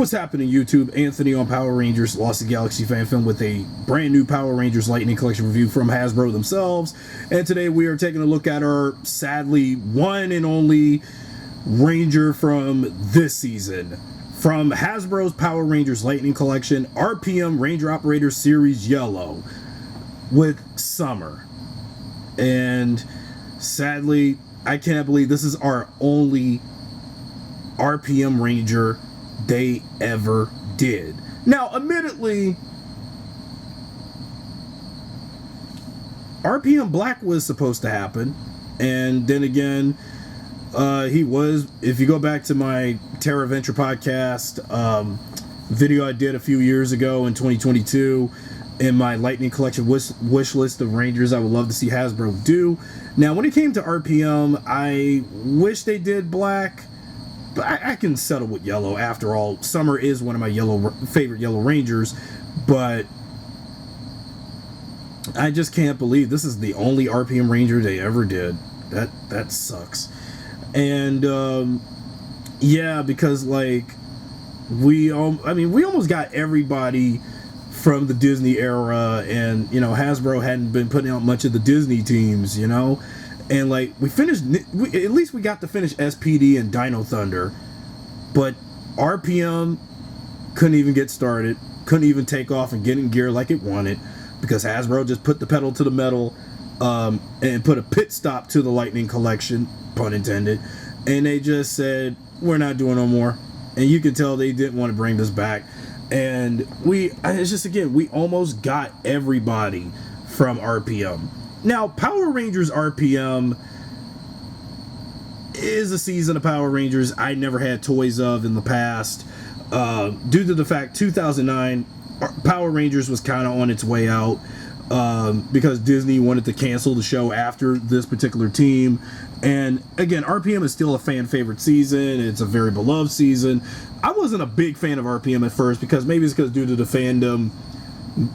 What's happening, YouTube? Anthony on Power Rangers Lost the Galaxy fan film with a brand new Power Rangers Lightning Collection review from Hasbro themselves. And today we are taking a look at our sadly one and only Ranger from this season. From Hasbro's Power Rangers Lightning Collection, RPM Ranger Operator Series Yellow with Summer. And sadly, I can't believe this is our only RPM Ranger they ever did. Now, admittedly, RPM Black was supposed to happen, and then again, he was. If you go back to my Terra Venture podcast video I did a few years ago in 2022, in my Lightning Collection wish list of Rangers I would love to see Hasbro do. Now, when it came to RPM, I wish they did Black. But I can settle with Yellow. After all, Summer is one of my favorite Yellow Rangers. But I just can't believe this is the only RPM Ranger they ever did. That sucks. And yeah, because like we almost got everybody from the Disney era, and you know, Hasbro hadn't been putting out much of the Disney teams, you know. And like we at least we got to finish SPD and Dino Thunder, but RPM couldn't even get started, couldn't even take off and get in gear like it wanted, because Hasbro just put the pedal to the metal and put a pit stop to the Lightning Collection, pun intended, and they just said, we're not doing no more. And you can tell they didn't want to bring this back. And it's just, again, we almost got everybody from RPM. Now, Power Rangers RPM is a season of Power Rangers I never had toys of in the past. Due to the fact 2009, Power Rangers was kind of on its way out because Disney wanted to cancel the show after this particular team. And again, RPM is still a fan favorite season. It's a very beloved season. I wasn't a big fan of RPM at first, because maybe it's because due to the fandom,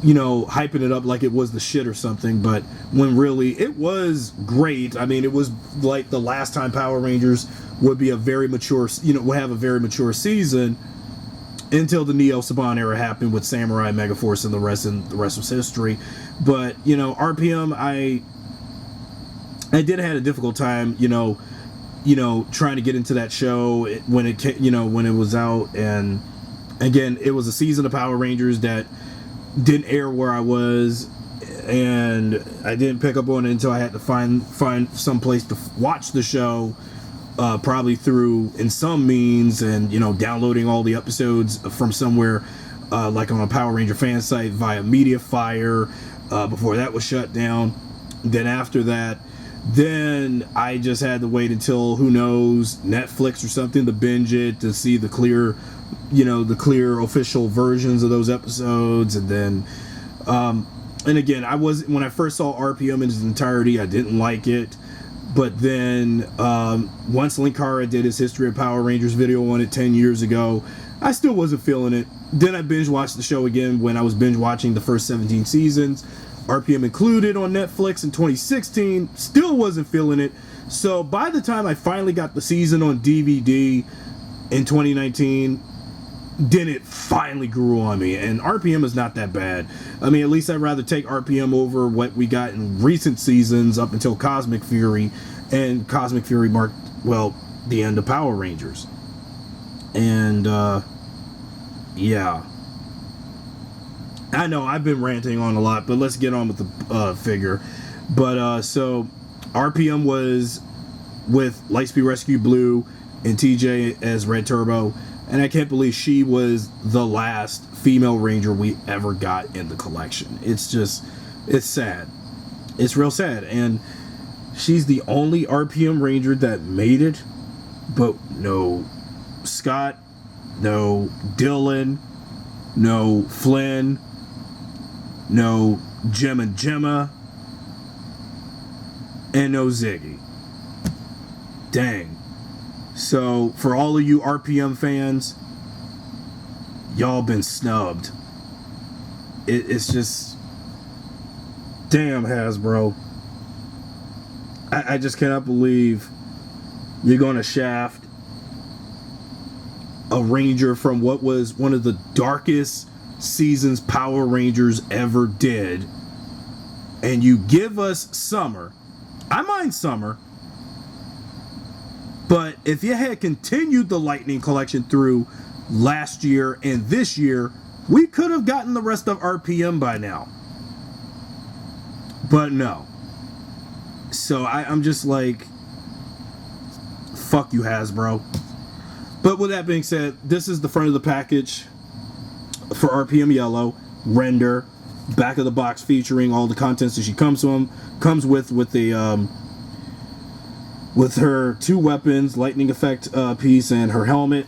you know, hyping it up like it was the shit or something, but when really it was great. I mean, it was like the last time Power Rangers would be a very mature, you know, would have a very mature season, until the Neo Saban era happened with Samurai, Megaforce, and the rest was history. But you know, RPM, I did have a difficult time, you know, trying to get into that show when it was out. And again, it was a season of Power Rangers that didn't air where I was, and I didn't pick up on it until I had to find some place to watch the show, probably through in some means, and you know, downloading all the episodes from somewhere, like on a Power Ranger fan site via Mediafire, before that was shut down. Then after that, then I just had to wait until, who knows, Netflix or something to binge it, to see the clear official versions of those episodes. And then and again, when I first saw RPM in its entirety, I didn't like it. But then once Linkara did his History of Power Rangers video on it 10 years ago, I still wasn't feeling it. Then I binge watched the show again when I was binge watching the first 17 seasons, RPM included, on Netflix in 2016. Still wasn't feeling it. So by the time I finally got the season on DVD in 2019, then it finally grew on me. And RPM is not that bad. I mean, at least I'd rather take RPM over what we got in recent seasons up until Cosmic Fury. And Cosmic Fury marked, well, the end of Power Rangers. And yeah, I know I've been ranting on a lot, but let's get on with the figure. But so RPM was with Lightspeed Rescue Blue and TJ as Red Turbo. And I can't believe she was the last female Ranger we ever got in the collection. It's sad. It's real sad. And she's the only RPM Ranger that made it. But no Scott, no Dylan, no Flynn, no Gem and Gemma, and no Ziggy. Dang. So, for all of you RPM fans, y'all been snubbed. It's just, damn, Hasbro. I just cannot believe you're going to shaft a Ranger from what was one of the darkest seasons Power Rangers ever did, and you give us Summer. I mind Summer, but if you had continued the Lightning collection through last year and this year, we could have gotten the rest of RPM by now. But no. So I'm just like, fuck you, Hasbro. But with that being said, this is the front of the package for RPM Yellow. Render. Back of the box featuring all the contents that she comes with the with her 2 weapons, lightning effect piece, and her helmet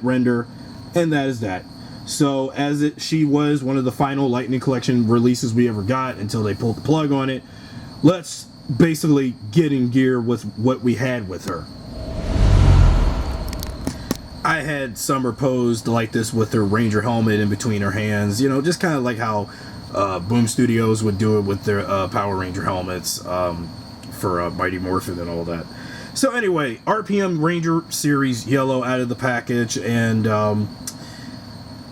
render, and that is that. So she was one of the final Lightning Collection releases we ever got until they pulled the plug on it. Let's basically get in gear with what we had with her. I had Summer posed like this with her Ranger helmet in between her hands, you know, just kind of like how Boom Studios would do it with their Power Ranger helmets for Mighty Morphin and all that. So anyway, RPM Ranger Series Yellow out of the package, and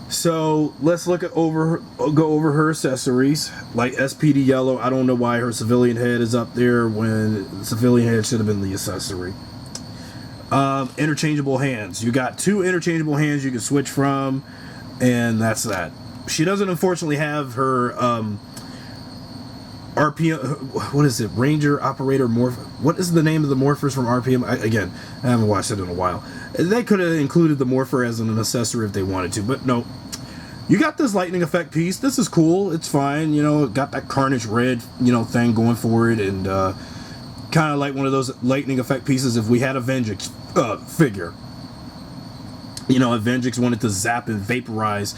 so let's go over her accessories. Like SPD Yellow, I don't know why her civilian head is up there when the civilian head should have been the accessory. Interchangeable hands. You got 2 interchangeable hands you can switch from, and that's that. She doesn't unfortunately have her RPM, what is it, Ranger Operator Morph, what is the name of the morphers from RPM? Again, I haven't watched it in a while. They could have included the morpher as an accessory if they wanted to, but no. You got this lightning effect piece. This is cool. It's fine. You know, got that Carnage red, you know, thing going for it, and kind of like one of those lightning effect pieces if we had a Vengeance figure. You know, if Vengeance wanted to zap and vaporize,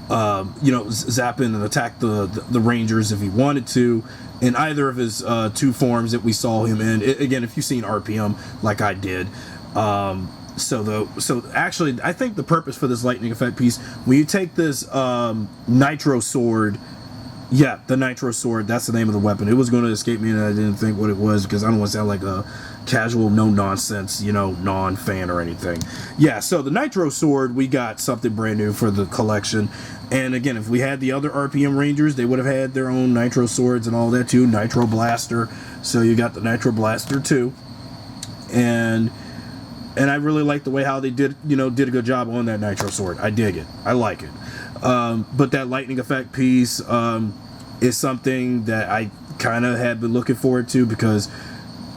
you know, zap in and attack the Rangers if he wanted to, in either of his 2 forms that we saw him in. Again, if you've seen RPM like I did. So actually, I think the purpose for this lightning effect piece, when you take this Nitro Sword, yeah, the Nitro Sword, that's the name of the weapon. It was going to escape me and I didn't think what it was because I don't want to sound like a casual, no-nonsense, you know, non-fan or anything. Yeah, so the Nitro Sword, we got something brand new for the collection. And again, if we had the other RPM Rangers, they would have had their own Nitro Swords and all that too. Nitro Blaster. So you got the Nitro Blaster too. And I really like the way how they did a good job on that Nitro Sword. I dig it. I like it. But that lightning effect piece is something that I kind of had been looking forward to because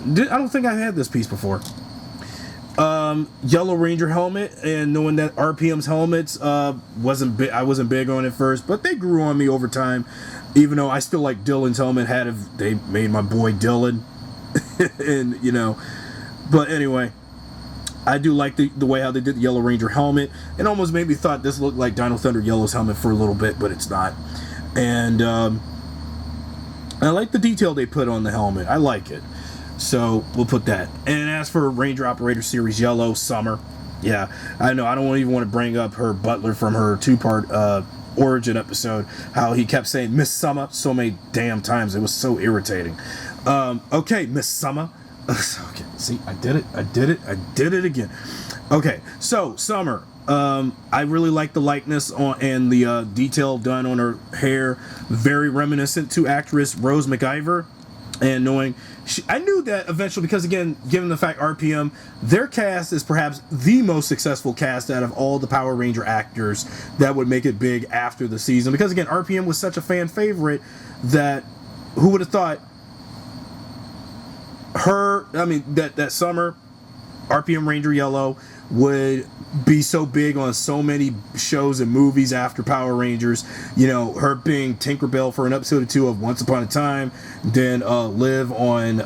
I don't think I had this piece before. Yellow Ranger helmet, and knowing that RPM's helmets I wasn't big on it first, but they grew on me over time. Even though I still like Dylan's helmet had if they made my boy Dylan, and you know, but anyway. I do like the way how they did the Yellow Ranger helmet. It almost made me thought this looked like Dino Thunder Yellow's helmet for a little bit, but it's not. And I like the detail they put on the helmet. I like it. So we'll put that. And as for Ranger Operator Series Yellow, Summer. Yeah, I know. I don't even want to bring up her butler from her 2-part Origin episode. How he kept saying Miss Summer so many damn times. It was so irritating. Okay, Miss Summer. Okay, see, I did it again. Okay, so Summer, I really like the likeness on and the detail done on her hair, very reminiscent to actress Rose McIver, and knowing I knew that eventually because again, given the fact RPM, their cast is perhaps the most successful cast out of all the Power Ranger actors that would make it big after the season, because again, RPM was such a fan favorite that who would have thought that Summer, RPM Ranger Yellow, would be so big on so many shows and movies after Power Rangers. You know, her being Tinkerbell for an episode or 2 of Once Upon a Time, then Liv on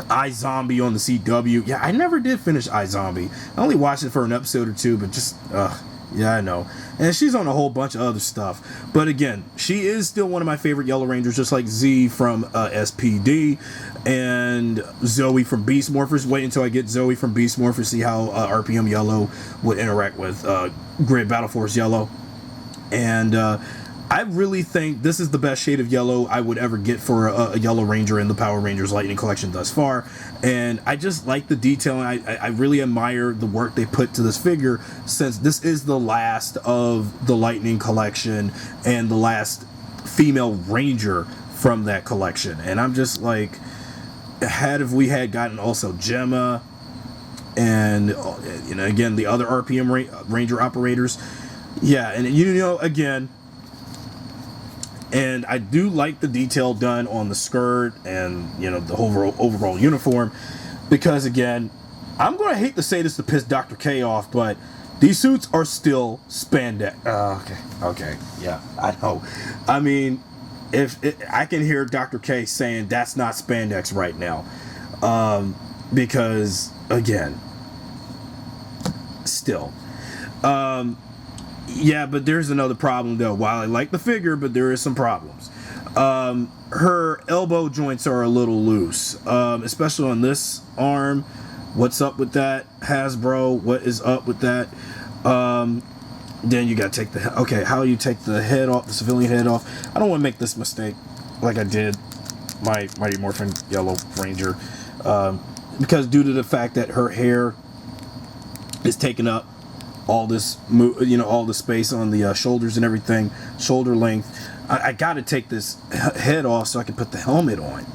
iZombie on the CW. Yeah, I never did finish iZombie. I only watched it for an episode or 2, but just, yeah, I know. And she's on a whole bunch of other stuff. But again, she is still one of my favorite Yellow Rangers, just like Z from SPD and Zoe from Beast Morphers. Wait until I get Zoe from Beast Morphers, see how RPM Yellow would interact with Grid Battle Force Yellow. And I really think this is the best shade of yellow I would ever get for a Yellow Ranger in the Power Rangers Lightning Collection thus far. And I just like the detailing. I really admire the work they put to this figure, since this is the last of the Lightning Collection and the last female Ranger from that collection. And I'm just like, if we had gotten also Gemma and, you know, again, the other RPM Ranger operators. Yeah, and you know, again, and I do like the detail done on the skirt and, you know, the overall uniform, because again, I'm going to hate to say this to piss Dr. K off, but these suits are still spandex. Okay, yeah, I know. I mean, I can hear Dr. K saying that's not spandex right now, because again, still. Yeah, but there's another problem though. While I like the figure, but there is some problems. Her elbow joints are a little loose, especially on this arm. What's up with that, Hasbro? What is up with that? Then you gotta take how you take the head off, the civilian head off. I don't want to make this mistake like I did my Mighty Morphin Yellow Ranger, because due to the fact that her hair is taking up all this, you know, all the space on the shoulders and everything, shoulder length. I got to take this head off so I can put the helmet on.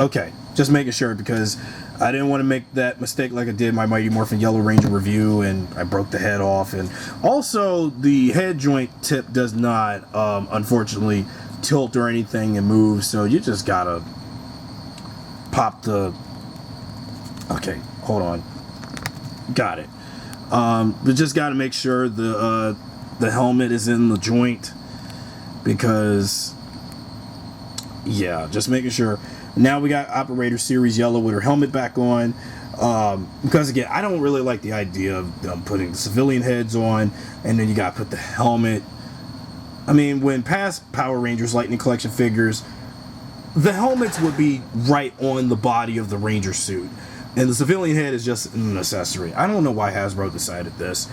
Okay, just making sure, because I didn't want to make that mistake like I did my Mighty Morphin Yellow Ranger review, and I broke the head off. And also, the head joint tip does not, unfortunately, tilt or anything and move, so you just gotta pop the... Okay, hold on. Got it. But just got to make sure the helmet is in the joint, because yeah, just making sure. Now we got Operator Series Yellow with her helmet back on, because again, I don't really like the idea of them putting the civilian heads on and then you got to put the helmet. I mean, when past Power Rangers Lightning Collection figures, the helmets would be right on the body of the Ranger suit, and the civilian head is just an accessory. I don't know why Hasbro decided this.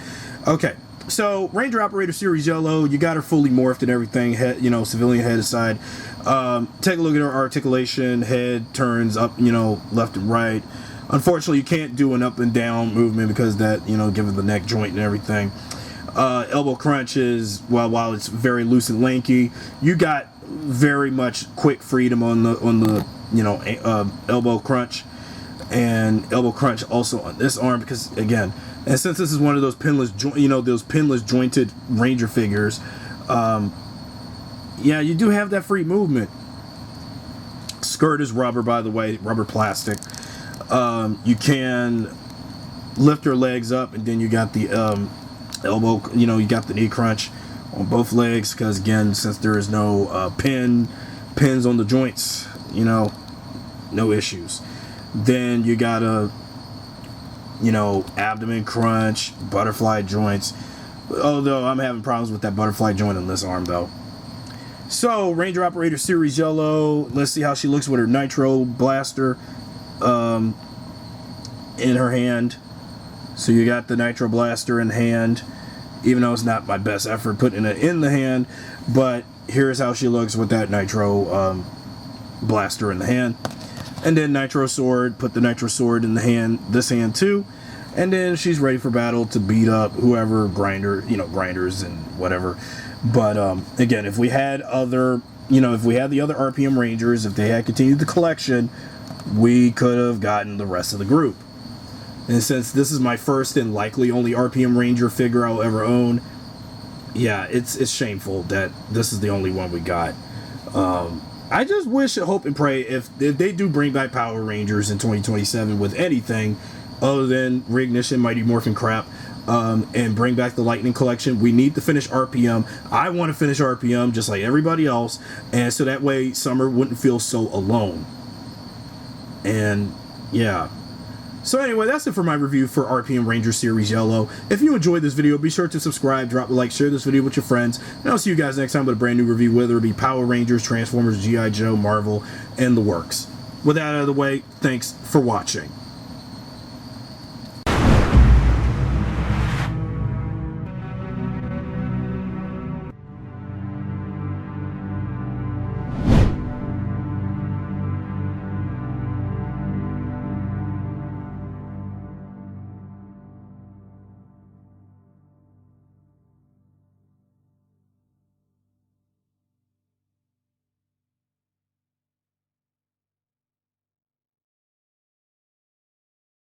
Okay, so Ranger Operator Series Yellow, you got her fully morphed and everything. Head, you know, civilian head aside. Take a look at her articulation. Head turns up, you know, left and right. Unfortunately, you can't do an up and down movement because that, you know, given the neck joint and everything. Elbow crunch is, while it's very loose and lanky, you got very much quick freedom on the you know, elbow crunch. And elbow crunch also on this arm, because again, and since this is one of those pinless, those pinless jointed Ranger figures, yeah, you do have that free movement. Skirt is rubber, by the way, rubber plastic. You can lift her legs up, and then you got the elbow, you know, you got the knee crunch on both legs, because again, since there is no pins on the joints, you know, no issues. Then you got a, you know, abdomen crunch, butterfly joints. Although I'm having problems with that butterfly joint on this arm, though. So, Ranger Operator Series Yellow. Let's see how she looks with her Nitro Blaster in her hand. So you got the Nitro Blaster in hand, even though it's not my best effort putting it in the hand. But here's how she looks with that Nitro Blaster in the hand. And then Nitro Sword, put the Nitro Sword in the hand, this hand too. And then she's ready for battle to beat up whoever, grinders and whatever. But again, if we had other, if we had the other RPM Rangers, if they had continued the collection, we could have gotten the rest of the group. And since this is my first and likely only RPM Ranger figure I'll ever own, yeah, it's shameful that this is the only one we got. I just wish, hope, and pray if they do bring back Power Rangers in 2027 with anything other than Reignition, Mighty Morphin crap, and bring back the Lightning Collection. We need to finish RPM. I want to finish RPM just like everybody else, and so that way Summer wouldn't feel so alone. And yeah. So anyway, that's it for my review for RPM Ranger Series Yellow. If you enjoyed this video, be sure to subscribe, drop a like, share this video with your friends, and I'll see you guys next time with a brand new review, whether it be Power Rangers, Transformers, G.I. Joe, Marvel, and the works. With that out of the way, thanks for watching.